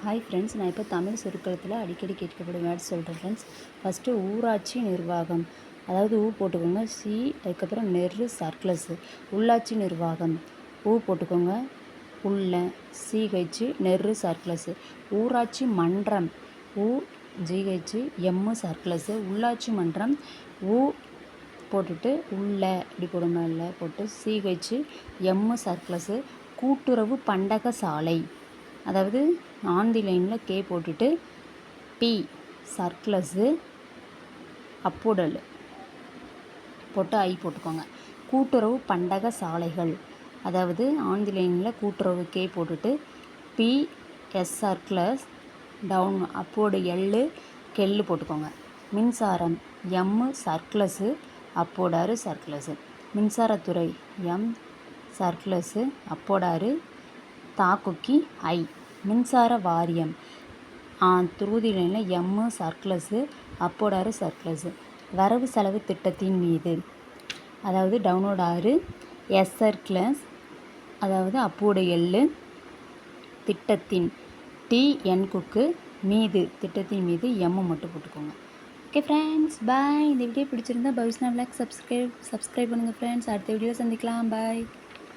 Hi friends, நான் இப்போ தமிழ் சொற்களத்தில் அடிக்கடி கேட்கப்படும் வேர்ட்ஸ் சொல்கிறேன் ஃப்ரெண்ட்ஸ். ஃபஸ்ட்டு ஊராட்சி நிர்வாகம், அதாவது ஊ போட்டுக்கோங்க. சி அதுக்கப்புறம் நெரு சர்க்ளஸு. உள்ளாட்சி நிர்வாகம் ஊ போட்டுக்கோங்க. உள்ள சிஹெச் நெரு சர்க்ளஸு. ஊராட்சி மன்றம் ஊ ஜிஹெச் எம்மு சர்க்ளஸு. உள்ளாட்சி மன்றம் ஊ போட்டுட்டு உள்ள இப்படி போடுங்க. இல்லை போட்டு சிஹெச் எம்மு சர்க்ளஸு. கூட்டுறவு பண்டக சாலை, அதாவது ஆந்தி லைனில் கே போட்டுட்டு பி சர்க்ளஸு அப்புடல் போட்டு ஐ போட்டுக்கோங்க. கூட்டுறவு பண்டக சாலைகள், அதாவது ஆந்தி லைனில் கூட்டுறவு கே போட்டுட்டு பி எஸ் சர்க்ளஸ் டவுன் அப்போடு எள்ளு கெல்லு போட்டுக்கோங்க. மின்சாரம் எம்மு சர்க்ளஸு அப்போடாரு சர்க்ளஸு. மின்சாரத்துறை எம் சர்க்ளஸு அப்போடாரு தாக்குக்கி ஐ. மின்சார வாரியம் துருதி லைனில் எம்மு சர்க்ளஸு அப்போடாரு சர்க்ளஸு. வரவு செலவு திட்டத்தின் மீது, அதாவது டவுனோட ஆறு எஸ் சர்க்ளஸ், அதாவது அப்போட எள்ளு திட்டத்தின் டி என் குக்கு மீது, திட்டத்தின் மீது எம்மு மட்டும் போட்டுக்கோங்க. ஓகே ஃப்ரெண்ட்ஸ், பாய். இந்த வீடியோ பிடிச்சிருந்தா பவிஷ்ணா விலாக் சப்ஸ்கிரைப் பண்ணுங்கள் ஃப்ரெண்ட்ஸ். அடுத்த வீடியோ சந்திக்கலாம். பாய்.